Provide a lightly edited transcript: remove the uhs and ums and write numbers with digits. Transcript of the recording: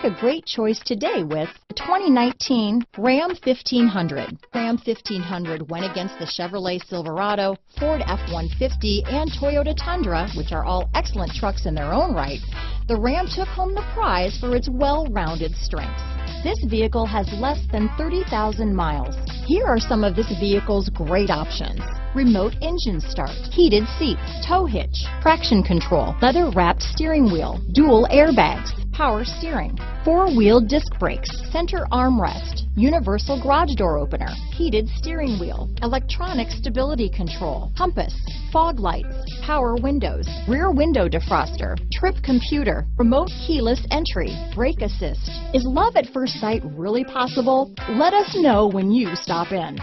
a great choice today with the 2019 Ram 1500. Ram 1500 went against the Chevrolet Silverado, Ford F-150, and Toyota Tundra, which are all excellent trucks in their own right. The Ram took home the prize for its well-rounded strengths. This vehicle has less than 30,000 miles. Here are some of this vehicle's great options: remote engine start, heated seats, tow hitch, traction control, leather-wrapped steering wheel, dual airbags, power steering, four-wheel disc brakes, center armrest, universal garage door opener, heated steering wheel, electronic stability control, compass, fog lights, power windows, rear window defroster, trip computer, remote keyless entry, brake assist. Is love at first sight really possible? Let us know when you stop in.